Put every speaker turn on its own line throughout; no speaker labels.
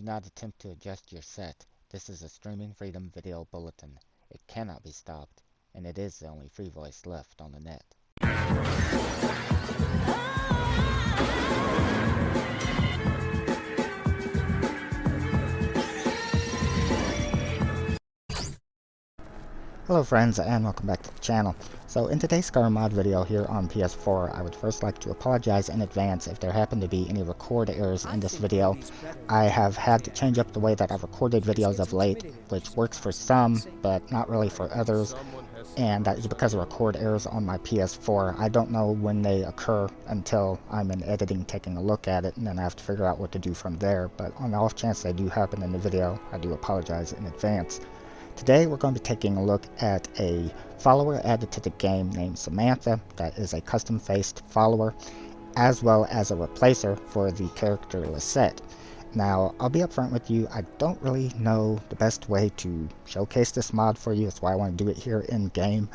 Do not attempt to adjust your set. This is a streaming freedom video bulletin. It cannot be stopped, and it is the only free voice left on the net. Hello friends, and welcome back to the channel. So in today's Skyrim mod video here on PS4, I would first like to apologize in advance if there happen to be any record errors in this video. I have had to change up the way that I've recorded videos of late, which works for some, but not really for others, and that is because of record errors on my PS4. I don't know when they occur until I'm in editing taking a look at it, and then I have to figure out what to do from there, but on the off chance they do happen in the video, I do apologize in advance. Today we're going to be taking a look at a follower added to the game named Samantha that is a custom-faced follower, as well as a replacer for the character Lisette. Now, I'll be upfront with you, I don't really know the best way to showcase this mod for you. That's why I want to do it here in-game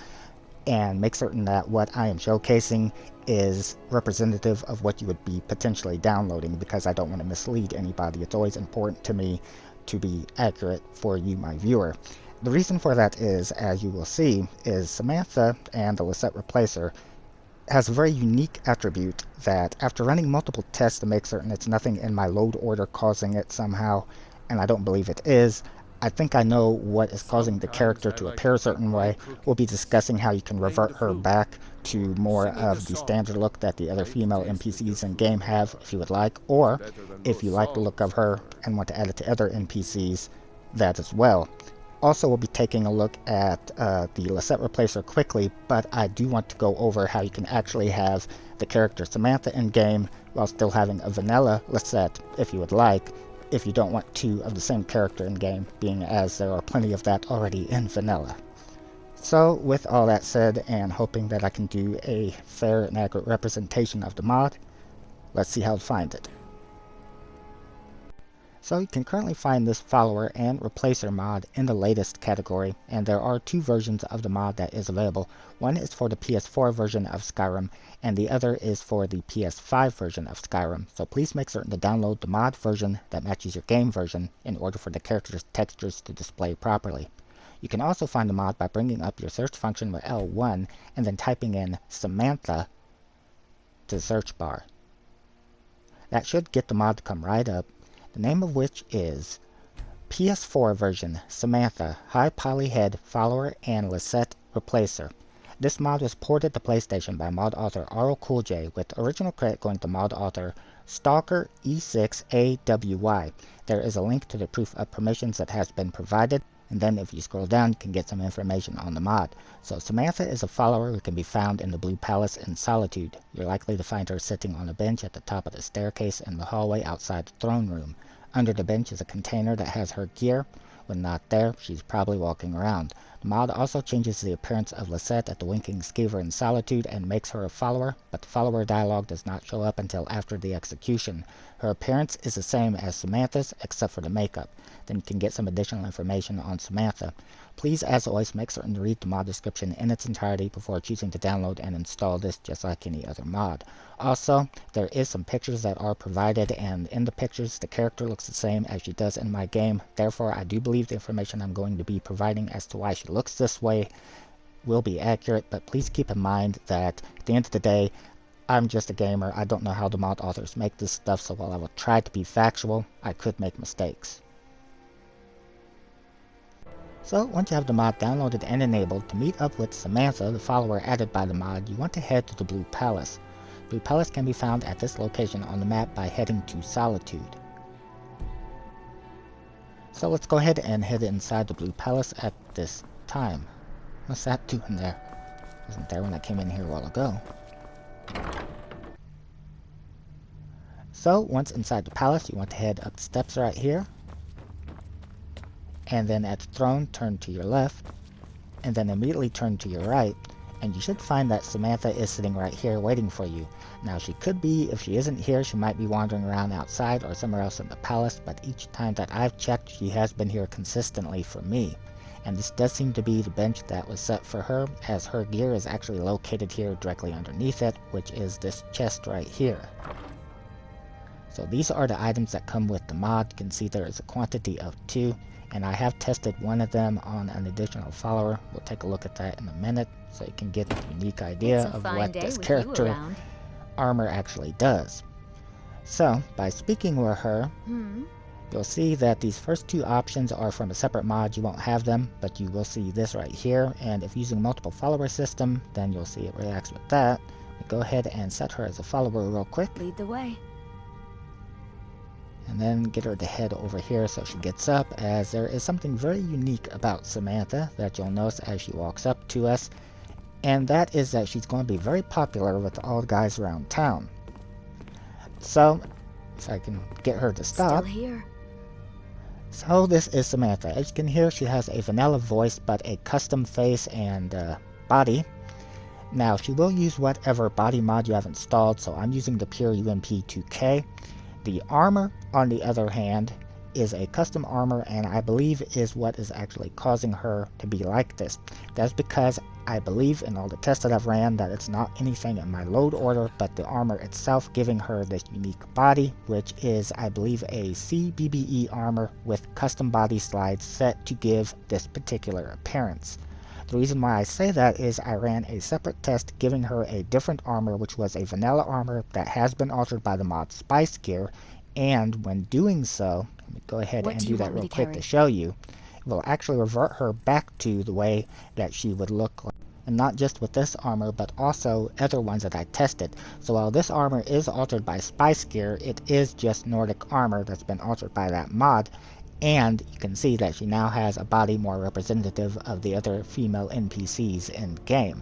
and make certain that what I am showcasing is representative of what you would be potentially downloading, because I don't want to mislead anybody. It's always important to me to be accurate for you, my viewer. The reason for that is, as you will see, is Samantha and the Lisette replacer has a very unique attribute that after running multiple tests to make certain it's nothing in my load order causing it somehow, and I don't believe it is, I think I know what is causing the character to appear a certain way. We'll be discussing how you can revert her back to more of the standard look that the other female NPCs in game have if you would like, or if you like the look of her and want to add it to other NPCs, that as well. Also, we'll be taking a look at the Lisette replacer quickly, but I do want to go over how you can actually have the character Samantha in game while still having a vanilla Lisette if you would like, if you don't want two of the same character in game, being as there are plenty of that already in vanilla. So with all that said, and hoping that I can do a fair and accurate representation of the mod, let's see how to find it. So you can currently find this follower and replacer mod in the latest category, and there are two versions of the mod that is available. One is for the PS4 version of Skyrim, and the other is for the PS5 version of Skyrim. So please make certain to download the mod version that matches your game version in order for the character's textures to display properly. You can also find the mod by bringing up your search function with L1 and then typing in Samantha to the search bar. That should get the mod to come right up, the name of which is PS4 version Samantha High Poly Head Follower and Lisette Replacer. This mod was ported to PlayStation by Mod Author aurllcooljay, with original credit going to Mod Author STALKERE6awy. There is a link to the proof of permissions that has been provided, and then if you scroll down you can get some information on the mod. So Samantha is a follower who can be found in the Blue Palace in Solitude. You're likely to find her sitting on a bench at the top of the staircase in the hallway outside the throne room. Under the bench is a container that has her gear. When not there, she's probably walking around. The mod also changes the appearance of Lisette at the Winking Skeever in Solitude and makes her a follower, but the follower dialogue does not show up until after the execution. Her appearance is the same as Samantha's except for the makeup. Then you can get some additional information on Samantha. Please, as always, make certain to read the mod description in its entirety before choosing to download and install this, just like any other mod. Also, there is some pictures that are provided, and in the pictures the character looks the same as she does in my game. Therefore, I do believe the information I'm going to be providing as to why she looks this way will be accurate, but please keep in mind that at the end of the day, I'm just a gamer. I don't know how the mod authors make this stuff, so while I will try to be factual, I could make mistakes. So once you have the mod downloaded and enabled, to meet up with Samantha, the follower added by the mod, you want to head to the Blue Palace. Blue Palace can be found at this location on the map by heading to Solitude. So let's go ahead and head inside the Blue Palace at this time. What's that doing there? Wasn't there when I came in here a while ago. So once inside the palace, you want to head up the steps right here, and then at the throne turn to your left, and then immediately turn to your right, and you should find that Samantha is sitting right here waiting for you. Now she could be, if she isn't here, she might be wandering around outside or somewhere else in the palace, but each time that I've checked, she has been here consistently for me. And this does seem to be the bench that was set for her, as her gear is actually located here directly underneath it, which is this chest right here. So these are the items that come with the mod. You can see there is a quantity of 2, and I have tested one of them on an additional follower. We'll take a look at that in a minute so you can get the unique idea of what this character armor actually does. So by speaking with her, you'll see that these first 2 options are from a separate mod. You won't have them, but you will see this right here, and if using multiple follower system, then you'll see it reacts with that. Go ahead and set her as a follower real quick.
Lead the way.
And then get her to head over here so she gets up, as there is something very unique about Samantha that you'll notice as she walks up to us, and that is that she's going to be very popular with all the guys around town. So, if I can get her to stop.
Still here.
So this is Samantha. As you can hear, she has a vanilla voice but a custom face and body. Now, she will use whatever body mod you have installed, so I'm using the Pure UNP 2K. The armor, on the other hand, is a custom armor, and I believe is what is actually causing her to be like this. That's because I believe in all the tests that I've ran that it's not anything in my load order, but the armor itself giving her this unique body, which is, I believe, a CBBE armor with custom body slides set to give this particular appearance. The reason why I say that is I ran a separate test giving her a different armor, which was a vanilla armor that has been altered by the mod Spice Gear, and when doing so, let me go ahead and do that real quick to show you, it will actually revert her back to the way that she would look like. And not just with this armor, but also other ones that I tested. So while this armor is altered by Spice Gear, it is just Nordic armor that's been altered by that mod. And you can see that she now has a body more representative of the other female NPCs in game.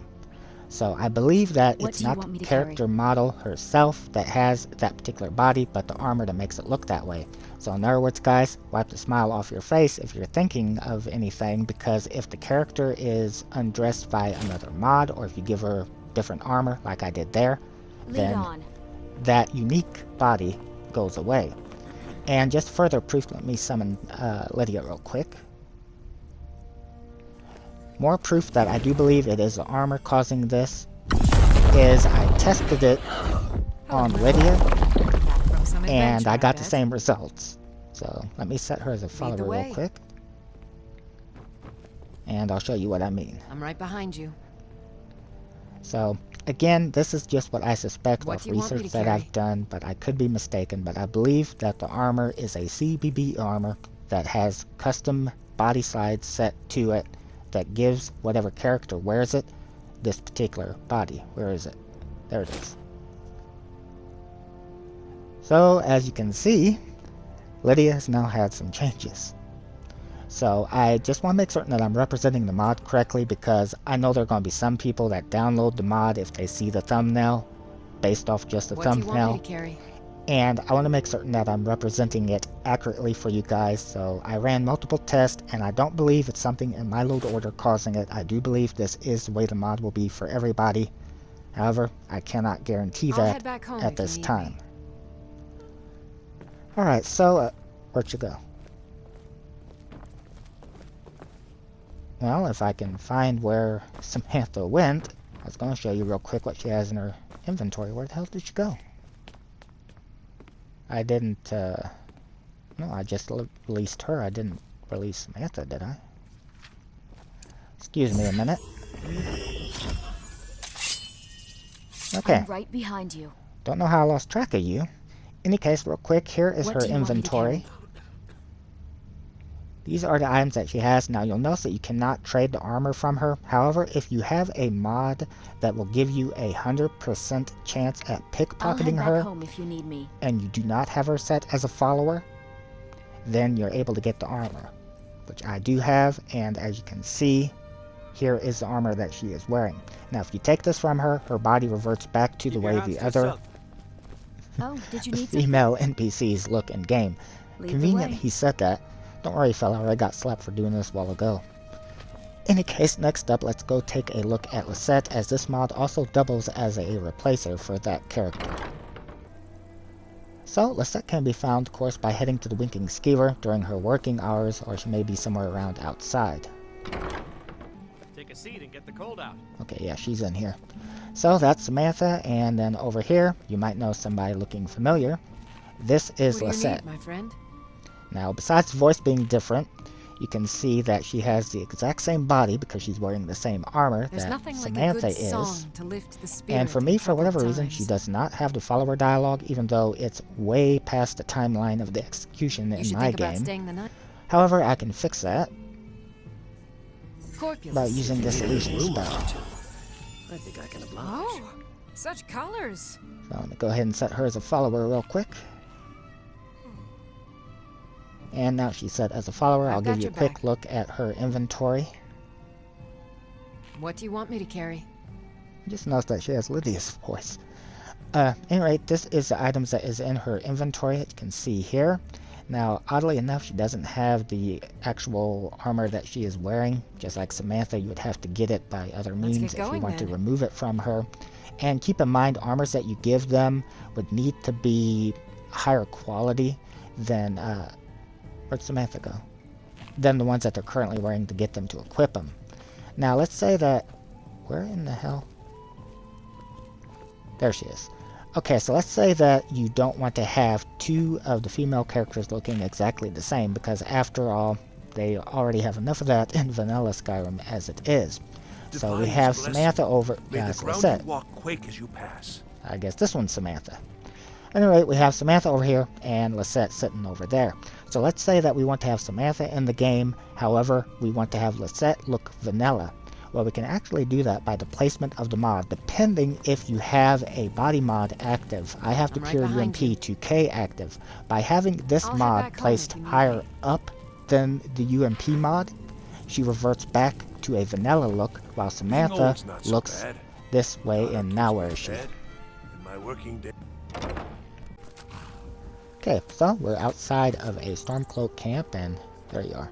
So I believe that it's not the character model herself that has that particular body, but the armor that makes it look that way. So in other words, guys, wipe the smile off your face if you're thinking of anything, because if the character is undressed by another mod, or if you give her different armor like I did there, then that unique body goes away. And just further proof, let me summon Lydia real quick. More proof that I do believe it is the armor causing this is I tested it on Lydia, and I got the same results. So let me set her as a follower real quick, and I'll show you what I mean.
I'm right behind you.
So again, this is just what I suspect of research that I've done, but I could be mistaken. But I believe that the armor is a CBB armor that has custom body slides set to it that gives whatever character wears it this particular body. Where is it? There it is. So as you can see, Lydia has now had some changes. So I just want to make certain that I'm representing the mod correctly, because I know there are going to be some people that download the mod if they see the thumbnail based off just the thumbnail. And I want to make certain that I'm representing it accurately for you guys. So I ran multiple tests, and I don't believe it's something in my load order causing it. I do believe this is the way the mod will be for everybody. However, I cannot guarantee that at this time. Alright, so where'd you go? Well, if I can find where Samantha went, I was going to show you real quick what she has in her inventory. Where the hell did she go? I didn't, no, I just released her. I didn't release Samantha, did I? Excuse me a minute. Okay.
I'm right behind you.
Don't know how I lost track of you. In any case, real quick, here is her inventory. These are the items that she has. Now you'll notice that you cannot trade the armor from her. However, if you have a mod that will give you 100% chance at pickpocketing her,
if you need me,
and you do not have her set as a follower, then you're able to get the armor, which I do have. And as you can see, here is the armor that she is wearing. Now if you take this from her, her body reverts back to the way the other female NPCs look in game. Convenient he said that. Don't worry, fella, I already got slapped for doing this a while ago. In any case, next up, let's go take a look at Lisette, as this mod also doubles as a replacer for that character. So, Lisette can be found, of course, by heading to the Winking Skeever during her working hours, or she may be somewhere around outside.
Take a seat and get the cold out.
Okay, yeah, she's in here. So, that's Samantha, and then over here, you might know somebody looking familiar. This is
What do you
Lisette.
need, my friend?
Now, besides the voice being different, you can see that she has the exact same body because she's wearing the same armor
There's
that
nothing like
Samantha
a good
is.
song to lift the spirit
And for
in
me, for
troubled
whatever reason, she
times.
does not have the follower dialogue, even though it's way past the timeline of the execution
You
in
should
my
think about
game.
staying the night.
However, I can fix that
Corpulous.
by using this illusion spell.
I think I can oblige.
Oh, such colors.
So I'm going to go ahead and set her as a follower real quick. And now she's set as a follower. I'll
I've
give
got
you a
your
quick
back.
look at her inventory.
What do you want me to carry?
Just notice that she has Lydia's voice. Anyway, this is the items that is in her inventory, as you can see here. Now, oddly enough, she doesn't have the actual armor that she is wearing. Just like Samantha, you would have to get it by other
Let's
means
get
if you
going,
want to
then.
remove it from her. And keep in mind, armors that you give them would need to be higher quality than, where'd Samantha go? Than the ones that they're currently wearing to get them to equip them. Now, let's say that, where in the hell? There she is. Okay, so let's say that you don't want to have two of the female characters looking exactly the same, because after all, they already have enough of that in vanilla Skyrim as it is. So we have Samantha over, Lisette.
Walk quake as you pass.
I guess this one's Samantha. Anyway, we have Samantha over here and Lisette sitting over there. So let's say that we want to have Samantha in the game, however, we want to have Lisette look vanilla. Well, we can actually do that by the placement of the mod, depending if you have a body mod active. I have the
I'm right
Pure
behind
UNP 2K active. By having this
I'll head
mod
back home
placed
if you need
higher
me.
up than the UNP mod, she reverts back to a vanilla look, while Samantha
it's not so
looks
bad.
this way.
Father
And
keeps
now
me
where is she?
fed, and my working day.
Okay, so we're outside of a Stormcloak camp, and there you are.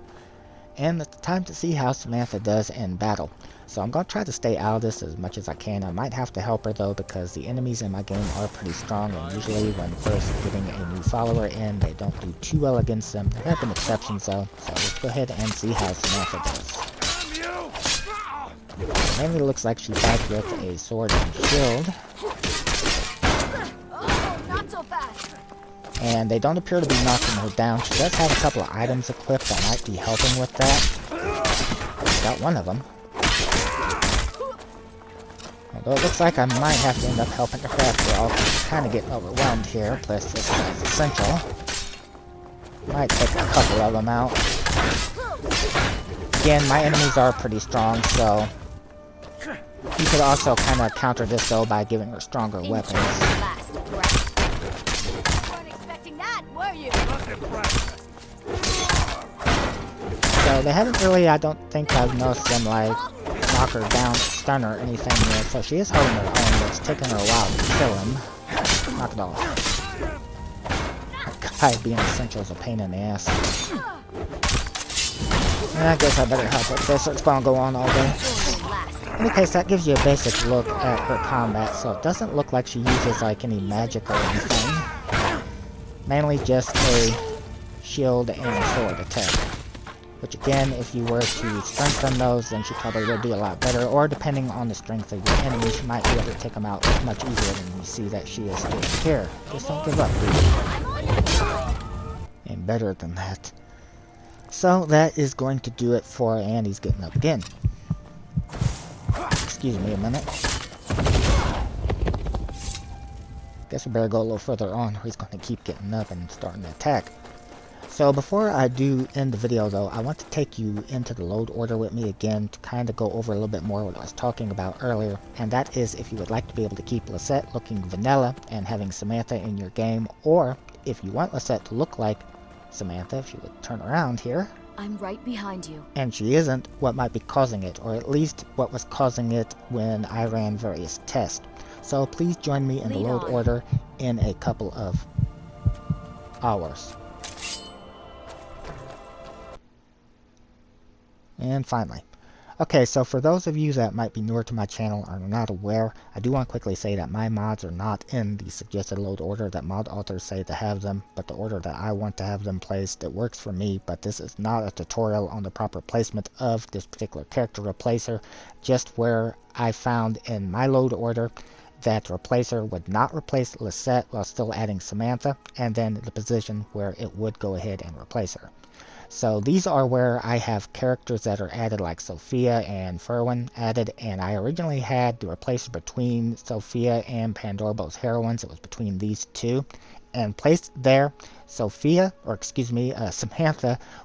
And it's time to see how Samantha does in battle. So I'm going to try to stay out of this as much as I can. I might have to help her though, because the enemies in my game are pretty strong, and usually when first getting a new follower in, they don't do too well against them. There have been exceptions though, so let's go ahead and see how Samantha does. Mainly looks like she fights with a sword and shield.
Oh, not so fast.
And they don't appear to be knocking her down. She does have a couple of items equipped that might be helping with that. Got one of them. Although it looks like I might have to end up helping her after all, because she's kind of getting overwhelmed here. Plus this guy's essential. Might take a couple of them out. Again, my enemies are pretty strong, so you could also kind of counter this though by giving her stronger weapons. So they haven't really, I don't think I've noticed them like knock her down, stun her, or anything yet. So she is holding her own, but it's taking her a while to kill him. Knock it off. That guy being essential is a pain in the ass. And I guess I better help with this, it's gonna go on all day. In any case, that gives you a basic look at her combat, so it doesn't look like she uses like any magic or anything. Mainly just a shield and a sword attack. Which again, if you were to strengthen those, then she probably would be a lot better. Or depending on the strength of your enemy, she might be able to take them out much easier than you see that she is doing here. Just don't give up, dude. And better than that. So that is going to do it for Andy's getting up again. Excuse me a minute. Guess we better go a little further on, or he's going to keep getting up and starting to attack. So before I do end the video though, I want to take you into the load order with me again to kind of go over a little bit more what I was talking about earlier, and that is if you would like to be able to keep Lisette looking vanilla and having Samantha in your game, or if you want Lisette to look like Samantha, if she would turn around here.
I'm right behind you.
And she isn't, what might be causing it, or at least what was causing it when I ran various tests. So please join me in the load order in a couple of hours. And finally. Okay, so for those of you that might be newer to my channel or are not aware, I do want to quickly say that my mods are not in the suggested load order that mod authors say to have them, but the order that I want to have them placed. It works for me, but this is not a tutorial on the proper placement of this particular character replacer, just where I found in my load order that replacer would not replace Lisette while still adding Samantha, and then the position where it would go ahead and replace her. So these are where I have characters that are added, like Sophia and Ferwin added, and I originally had the replacer between Sophia and Pandorbo's heroines. It was between these two, and placed there, Samantha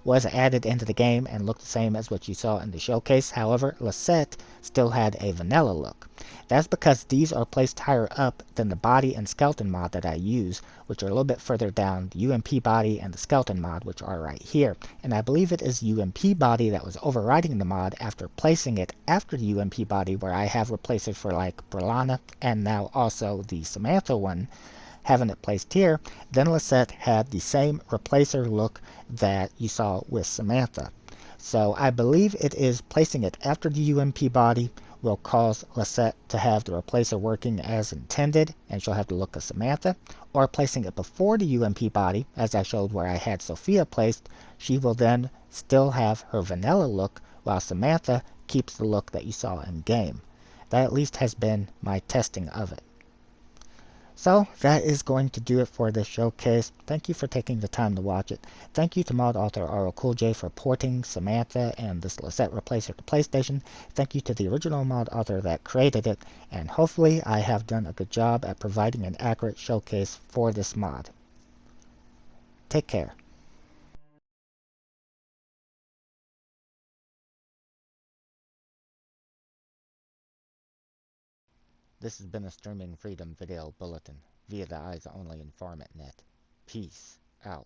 was added into the game and looked the same as what you saw in the showcase. However, Lisette still had a vanilla look. That's because these are placed higher up than the body and skeleton mod that I use, which are a little bit further down, the UNP body and the skeleton mod, which are right here. And I believe it is UNP body that was overriding the mod after placing it after the UNP body, where I have replaced it for like Berlana and now also the Samantha one. Having it placed here, then Lisette had the same replacer look that you saw with Samantha. So I believe it is placing it after the UNP body will cause Lisette to have the replacer working as intended, and she'll have the look of Samantha, or placing it before the UNP body, as I showed where I had Sophia placed, she will then still have her vanilla look, while Samantha keeps the look that you saw in game. That at least has been my testing of it. So that is going to do it for this showcase. Thank you for taking the time to watch it. Thank you to Mod Author aurllcooljay for porting Samantha and this Lisette replacer to PlayStation. Thank you to the original mod author that created it, and hopefully I have done a good job at providing an accurate showcase for this mod. Take care. This has been a Streaming Freedom Video Bulletin via the Eyes Only Informant Net. Peace out.